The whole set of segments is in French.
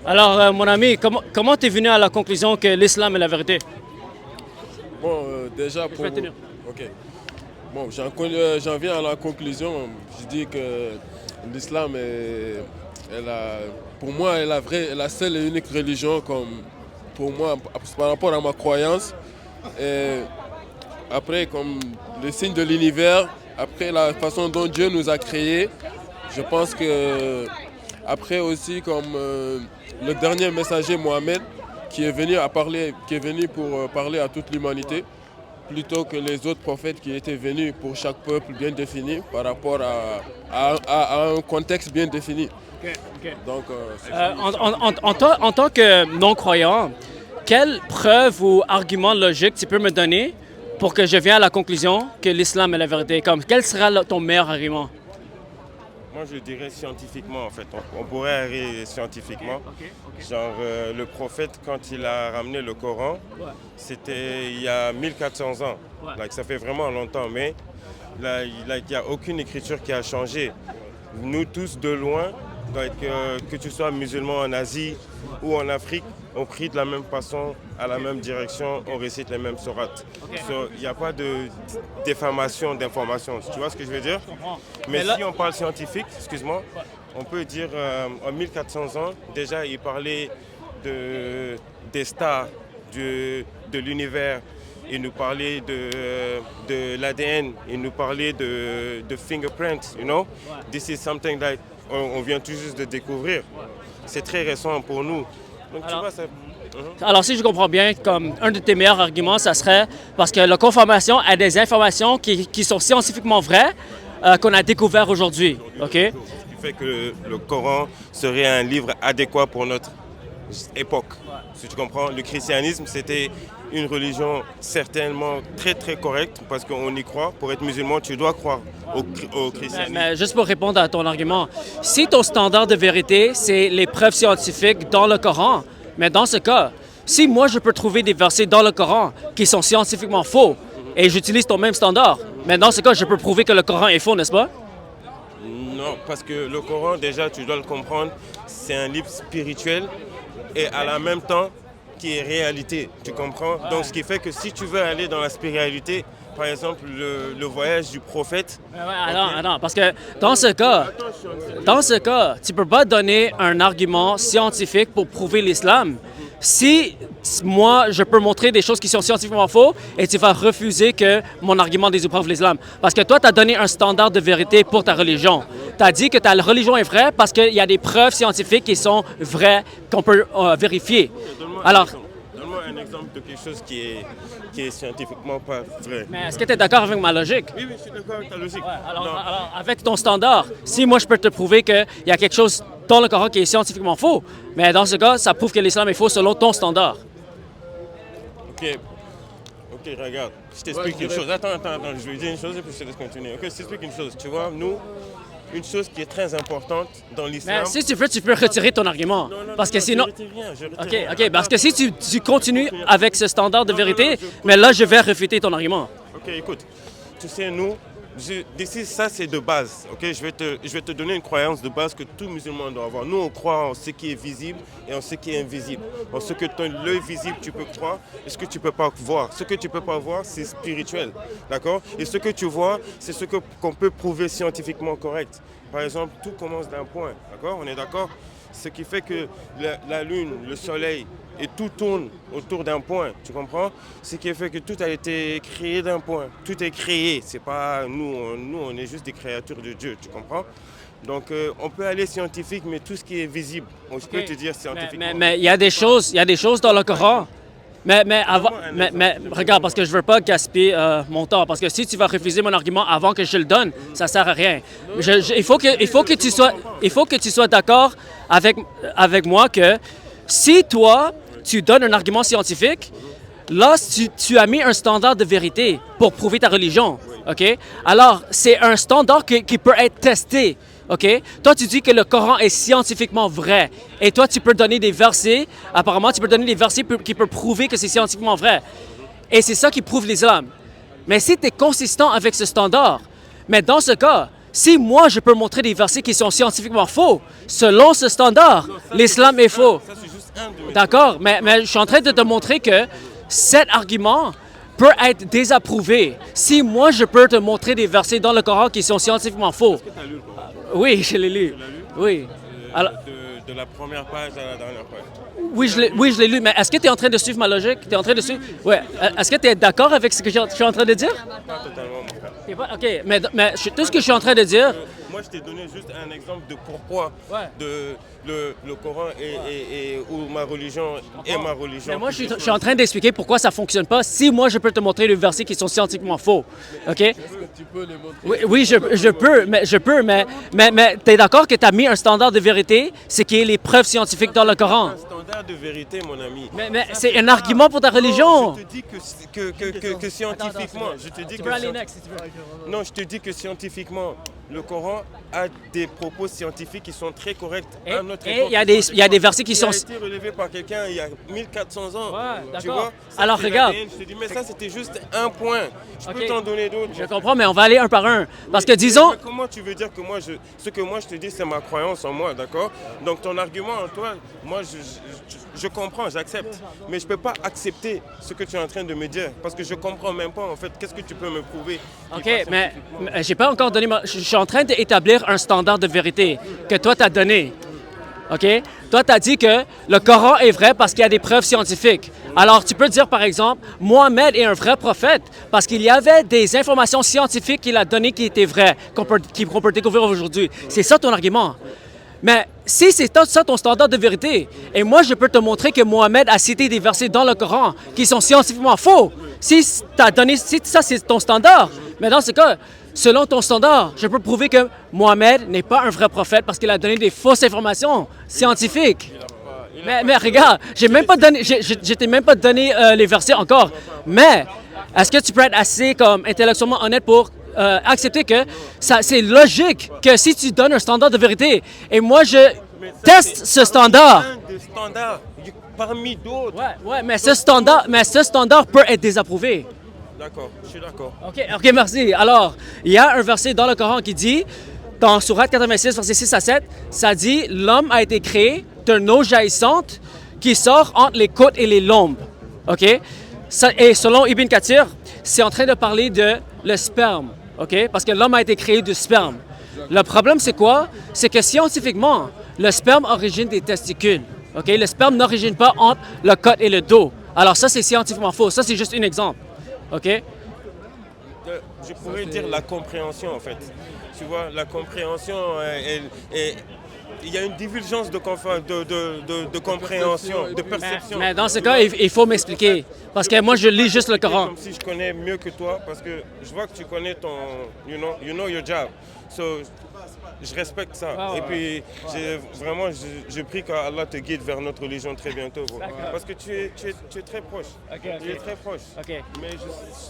Alors, mon ami, comment t'es venu à la conclusion que l'islam est la vérité? Bon, déjà Je vais pour... tenir. Ok. Bon, j'en viens à la conclusion. Je dis que l'islam pour moi, est la seule et unique religion comme, pour moi, par rapport à ma croyance. Et après, comme le signe de l'univers, après la façon dont Dieu nous a créés, je pense que après aussi comme le dernier messager Mohamed qui est venu pour parler à toute l'humanité, plutôt que les autres prophètes qui étaient venus pour chaque peuple bien défini par rapport à un contexte bien défini. Ok, ok. Donc, En tant que non-croyant, quelle preuve ou argument logique tu peux me donner pour que je vienne à la conclusion que l'islam est la vérité? Comme, quel sera ton meilleur argument? Moi, je dirais scientifiquement, en fait. On pourrait aller scientifiquement. Genre, le prophète, quand il a ramené le Coran, c'était il y a 1400 ans. Ouais. Like, ça fait vraiment longtemps, mais là, il n'y a aucune écriture qui a changé. Nous tous, de loin, que tu sois musulman en Asie ou en Afrique, on prie de la même façon, à la même direction, on récite les mêmes sourates. So, il n'y a pas de déformation d'informations. Tu vois ce que je veux dire? Mais là- si on parle scientifique, excuse-moi, on peut dire en 1400 ans, déjà, il parlait des stars, de l'univers. Il nous parlait de l'ADN, il nous parlait de fingerprints, you know? This is something that on vient tout juste de découvrir. C'est très récent pour nous. Donc tu Alors- vois, ça... Alors, si je comprends bien, comme un de tes meilleurs arguments, ça serait parce que la confirmation a des informations qui sont scientifiquement vraies qu'on a découvert aujourd'hui. OK? Ce qui fait que le Coran serait un livre adéquat pour notre époque. Si tu comprends, le christianisme, c'était une religion certainement très très correcte parce qu'on y croit. Pour être musulman, tu dois croire au christianisme. Mais juste pour répondre à ton argument, si ton standard de vérité, c'est les preuves scientifiques dans le Coran, mais dans ce cas, si moi je peux trouver des versets dans le Coran qui sont scientifiquement faux et j'utilise ton même standard, mais dans ce cas, je peux prouver que le Coran est faux, n'est-ce pas? Non, parce que le Coran, déjà, tu dois le comprendre, c'est un livre spirituel et à la même temps qui est réalité, tu comprends? Donc ce qui fait que si tu veux aller dans la spiritualité, par exemple le voyage du prophète... Attends, parce que dans ce cas, tu peux pas donner un argument scientifique pour prouver l'islam. Si moi, je peux montrer des choses qui sont scientifiquement faux et tu vas refuser que mon argument désaprouve l'islam. Parce que toi, tu as donné un standard de vérité pour ta religion. Tu as dit que ta religion est vraie parce qu'il y a des preuves scientifiques qui sont vraies, qu'on peut vérifier. Alors, Donne-moi un exemple de quelque chose qui est scientifiquement pas vrai. mais est-ce que tu es d'accord avec ma logique? Oui, oui, je suis d'accord avec ta logique. Alors, Non. avec ton standard, si moi je peux te prouver qu'il y a quelque chose dans le Coran qui est scientifiquement faux, mais dans ce cas, ça prouve que l'islam est faux selon ton standard. Ok, ok, regarde, je t'explique une chose. Attends, je vais dire une chose et puis je te laisse continuer. Ok, je t'explique une chose. Tu vois, nous, une chose qui est très importante dans l'islam... Mais si tu veux, tu peux retirer ton argument. Parce que sinon... Je retire rien, je retire OK, rien. OK, parce que si tu continues avec ce standard de Non, vérité, je- mais là, je vais réfuter ton argument. Ok, écoute, tu sais, nous, d'ici, ça c'est de base. Ok, je vais te donner une croyance de base que tout musulman doit avoir. Nous, on croit en ce qui est visible et en ce qui est invisible. En ce que l'œil visible, tu peux croire et ce que tu ne peux pas voir. Ce que tu ne peux pas voir, c'est spirituel. D'accord? Et ce que tu vois, c'est ce qu'on peut prouver scientifiquement correct. Par exemple, tout commence d'un point. D'accord? On est d'accord? Ce qui fait que la lune, le soleil et tout tourne autour d'un point, tu comprends? Ce qui fait que tout a été créé d'un point. Tout est créé, c'est pas nous, on est juste des créatures de Dieu, tu comprends? Donc on peut aller scientifique, mais tout ce qui est visible, je peux te dire scientifiquement. Mais il y a des choses dans le Coran. Mais regarde, parce que je veux pas gaspiller mon temps. Parce que si tu vas refuser mon argument avant que je le donne, ça sert à rien. Il faut que tu sois d'accord avec moi que si toi, tu donnes un argument scientifique, là, tu as mis un standard de vérité pour prouver ta religion. OK? Alors, c'est un standard qui peut être testé. OK? Toi, tu dis que le Coran est scientifiquement vrai. Et toi, tu peux donner des versets. Apparemment, tu peux donner des versets qui peuvent prouver que c'est scientifiquement vrai. Et c'est ça qui prouve l'islam. Mais si tu es consistant avec ce standard, mais dans ce cas, si moi, je peux montrer des versets qui sont scientifiquement faux, selon ce standard, l'islam est faux. Ça, c'est juste un de mes... D'accord, mais je suis en train de te montrer que cet argument peut être désapprouvé. Si moi, je peux te montrer des versets dans le Coran qui sont scientifiquement faux. Est-ce que tu as lu le Coran? Oui, je l'ai lu. Tu l'as lu? Oui. Alors, De la première page à la dernière page. oui, je l'ai lu, mais est-ce que tu es en train de suivre ma logique? Tu es en train de suivre? Ouais. Est-ce que tu es d'accord avec ce que je suis en train de dire? Pas totalement, mon frère. OK, mais tout ce que je suis en train de dire... Moi, je t'ai donné juste un exemple de pourquoi Ouais. le Coran ou ma religion est ma religion. Mais moi, je suis en train d'expliquer pourquoi ça ne fonctionne pas. Si moi, je peux te montrer des versets qui sont scientifiquement faux, OK? Est-ce que tu peux les montrer? Oui, je peux, mais tu es d'accord que tu as mis un standard de vérité, c'est qu'il y ait les preuves scientifiques dans le Coran. Un standard de vérité, mon ami. Mais c'est un argument pour ta religion. Je te dis que scientifiquement, je te dis Tu que peux aller next si tu veux. non, je te dis que scientifiquement, le Coran a des propos scientifiques qui sont très corrects à notre Et époque. il y a des versets qui Ça sont... a été relevé par quelqu'un il y a 1400 ans. Ouais, tu d'accord. vois? Ça, Alors, c'est regarde. l'ADN. Je te dis, mais ça, c'était juste un point. Je peux Ok. t'en donner d'autres. Je comprends, mais on va aller un par un. Parce que disons... Mais comment tu veux dire que ce que moi je te dis, c'est ma croyance en moi, d'accord? Donc ton argument en toi, moi je comprends, j'accepte. Mais je ne peux pas accepter ce que tu es en train de me dire parce que je ne comprends même pas en fait. Qu'est-ce que tu peux me prouver? OK, mais j'ai pas encore donné... Je suis en train d'établir un standard de vérité que toi, tu as donné. OK? Toi, tu as dit que le Coran est vrai parce qu'il y a des preuves scientifiques. Alors, tu peux dire, par exemple, Mohamed est un vrai prophète parce qu'il y avait des informations scientifiques qu'il a données qui étaient vraies, qu'on peut découvrir aujourd'hui. C'est ça ton argument. Mais si c'est ça ton standard de vérité, et moi, je peux te montrer que Mohamed a cité des versets dans le Coran qui sont scientifiquement faux, si ça, c'est ton standard, mais dans ce cas, selon ton standard, je peux prouver que Mohamed n'est pas un vrai prophète parce qu'il a donné des fausses informations scientifiques. Mais regarde, je t'ai même pas donné les versets encore. Mais est-ce que tu peux être assez comme intellectuellement honnête pour accepter que c'est logique que si tu donnes un standard de vérité et moi je teste ce standard. Un des standards parmi d'autres. Ouais, mais ce standard peut être désapprouvé. D'accord, je suis d'accord. OK, merci. Alors, il y a un verset dans le Coran qui dit, dans Sourate 86, versets 6 à 7, ça dit « L'homme a été créé d'une eau jaillissante qui sort entre les côtes et les lombes. » OK? Et selon Ibn Kathir, c'est en train de parler de le sperme. OK? Parce que l'homme a été créé du sperme. Le problème, c'est quoi? C'est que scientifiquement, le sperme origine des testicules. OK? Le sperme n'origine pas entre le côte et le dos. Alors ça, c'est scientifiquement faux. Ça, c'est juste un exemple. OK? Je pourrais dire la compréhension en fait. Tu vois, la compréhension, il y a une divergence de compréhension, de perception. Mais dans ce cas, il faut m'expliquer. Parce que moi, je lis juste le Coran. Comme si je connais mieux que toi, parce que je vois que tu connais ton, you know your job. So, je respecte ça. Ah ouais. Et puis, je prie qu'Allah te guide vers notre religion très bientôt. Bro. Parce que tu es très proche. Ok. Tu es très proche. OK. Mais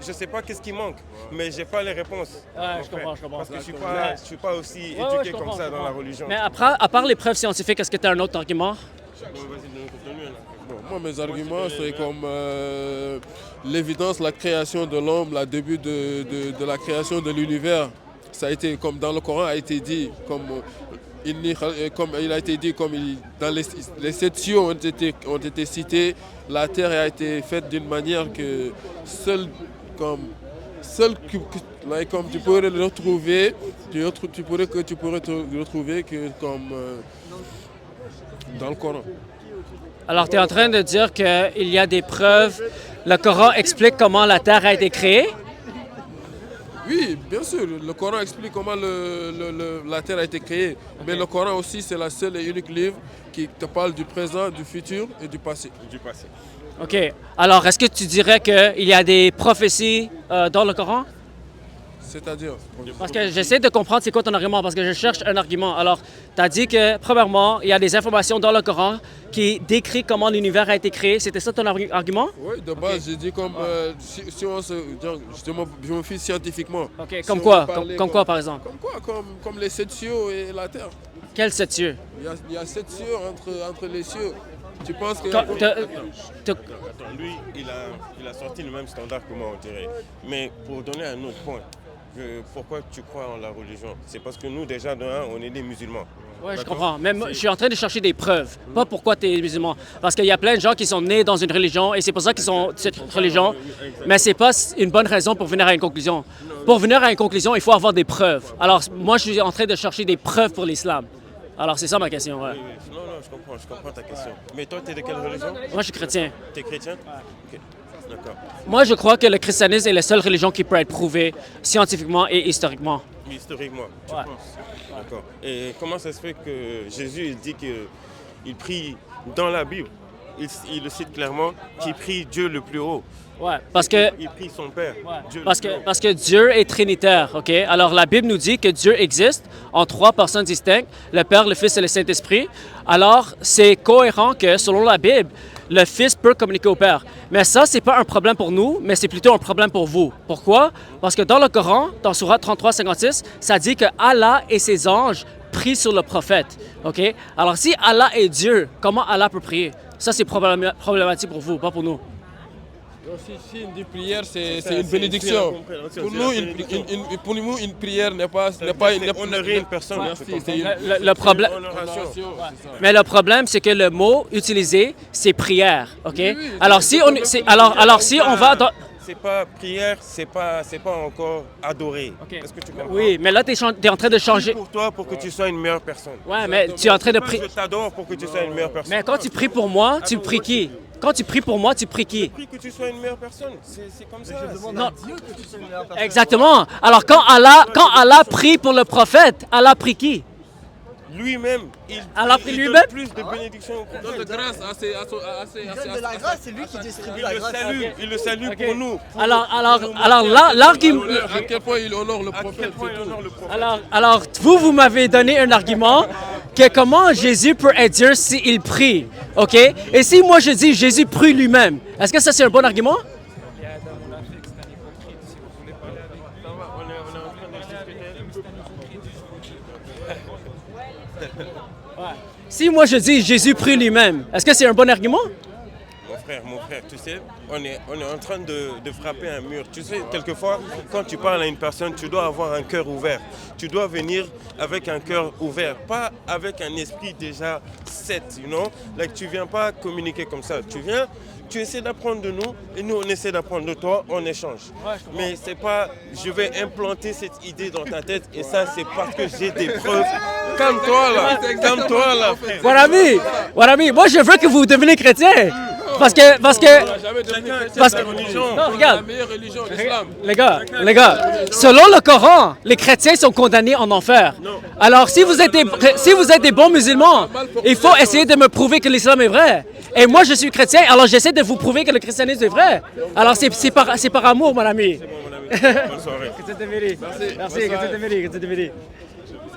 je ne sais pas qu'est-ce qui manque, mais je n'ai pas les réponses. Ouais, mon je comprends. Parce que je Ouais. ne suis pas aussi Ouais, éduqué je comme comprends, ça je dans la comprends. religion. Mais après, à part les preuves scientifiques, est-ce que tu as un autre argument? Bon, vas-y, donne-nous un argument. Bon, moi, mes arguments, c'est comme l'évidence, la création de l'homme, le début de la création de l'univers. Ça a été, comme dans le Coran, a été dit, comme il a été dit, dans les 7 cieux ont été cités, la terre a été faite d'une manière que seul tu pourrais le retrouver, tu pourrais te retrouver que comme dans le Coran. Alors, tu es en train de dire qu'il y a des preuves. Le Coran explique comment la Terre a été créée. Oui, bien sûr, le Coran explique comment la Terre a été créée. Mais le Coran aussi, c'est la seule et unique livre qui te parle du présent, du futur et du passé. OK. Alors, est-ce que tu dirais qu'il y a des prophéties dans le Coran? C'est-à-dire, Parce que j'essaie de comprendre c'est quoi ton argument, parce que je cherche un argument. Alors, tu as dit que, premièrement, il y a des informations dans le Coran qui décrit comment l'univers a été créé. C'était ça ton argument? oui, de base, j'ai dit comme si on se. Je me fie scientifiquement. OK. Si Comme on quoi? parlait Comme quoi, par exemple? Comme quoi? Comme les 7 cieux et la terre. Quels 7 cieux? Il y a 7 cieux entre les cieux. Tu penses que. Attends, lui, il a sorti le même standard que moi, on dirait. Mais pour donner un autre point, Pourquoi tu crois en la religion? C'est parce que nous, déjà, de un, on est des musulmans. Oui, je D'accord? comprends. Mais moi, je suis en train de chercher des preuves. Pas pourquoi tu es musulman. Parce qu'il y a plein de gens qui sont nés dans une religion et c'est pour ça qu'ils sont cette religion. Mais c'est pas une bonne raison pour venir à une conclusion. Pour venir à une conclusion, il faut avoir des preuves. Alors, moi, je suis en train de chercher des preuves pour l'islam. Alors, c'est ça ma question. Ouais. Oui, oui. Non, je comprends ta question. Mais toi, tu es de quelle religion? Moi, je suis chrétien. Tu es chrétien? Ok, d'accord. Moi, je crois que le christianisme est la seule religion qui peut être prouvée scientifiquement et historiquement. Historiquement, tu Ouais. penses? D'accord. Et comment ça se fait que Jésus il dit qu'il prie dans la Bible? Il le cite clairement, qu'il prie Dieu le plus haut. Ouais, parce que Il prie son Père. Dieu Parce le plus haut. parce que Dieu est trinitaire, OK? Alors, la Bible nous dit que Dieu existe en trois personnes distinctes, le Père, le Fils et le Saint-Esprit. Alors, c'est cohérent que, selon la Bible, le Fils peut communiquer au Père. Mais ça, c'est pas un problème pour nous, mais c'est plutôt un problème pour vous. Pourquoi? Parce que dans le Coran, dans Sourate 33, 56, ça dit que Allah et ses anges prient sur le prophète, OK? Alors, si Allah est Dieu, comment Allah peut prier? Ça, c'est problématique pour vous, pas pour nous. Si une prière, c'est ça, une c'est bénédiction. la compréhension, Pour c'est nous, la bénédiction. pour nous, une prière n'est pas Honorer une personne. Merci, tu comprends? c'est une Le problème... Honoration. Mais le problème, c'est que le mot utilisé, c'est prière, OK? oui, alors, si on, alors, si on va dans... C'est pas prière, c'est pas encore adorer. Est-ce que tu comprends? Oui, mais là, tu es en train de changer... Pour toi, pour que tu sois une meilleure personne. Ouais, mais tu es en train de Moi, prier... je t'adore pour que tu sois une meilleure personne. Mais quand tu pries pour moi, tu pries qui? Quand tu pries pour moi, tu pries qui? Je prie que tu sois une meilleure personne. C'est comme ça. Non. Exactement. Alors, quand Allah prie pour le prophète, Allah prie qui? Lui-même, Allah prie il lui-même? donne plus de bénédictions au prophète. de grâce à Il donne de la grâce, c'est lui qui distribue la grâce. Il le salue pour nous. Alors là, l'argument... À quel point il honore le À quel prophète. point il honore le prophète. Alors, vous m'avez donné un argument que comment Jésus peut être Dieu s'il prie, OK? Et si moi je dis Jésus prie lui-même, est-ce que ça c'est un bon argument? Si moi je dis Jésus prie lui-même, est-ce que c'est un bon argument? Mon frère, tu sais, on est en train de frapper un mur. Tu sais, quelquefois, quand tu parles à une personne, tu dois avoir un cœur ouvert. Tu dois venir avec un cœur ouvert, pas avec un esprit déjà set, you know? Like, tu viens pas communiquer comme ça. Tu viens, tu essaies d'apprendre de nous et nous, on essaie d'apprendre de toi, on échange. Mais c'est pas, je vais implanter cette idée dans ta tête et ça, c'est parce que j'ai des preuves. Calme-toi là, calme-toi là, frère. Mon ami, moi je veux que vous deveniez chrétien. Parce que religion. non, regarde. La meilleure religion, l'islam. Les gars, selon le Coran, les chrétiens sont condamnés en enfer. Alors, si vous êtes des bons musulmans, il faut essayer de me prouver que l'islam est vrai. Et moi, je suis chrétien, alors j'essaie de vous prouver que le christianisme est vrai. Alors, c'est par amour, mon ami. Bonne soirée. Que Dieu te bénisse. Merci, que Dieu te bénisse, que Dieu te bénisse.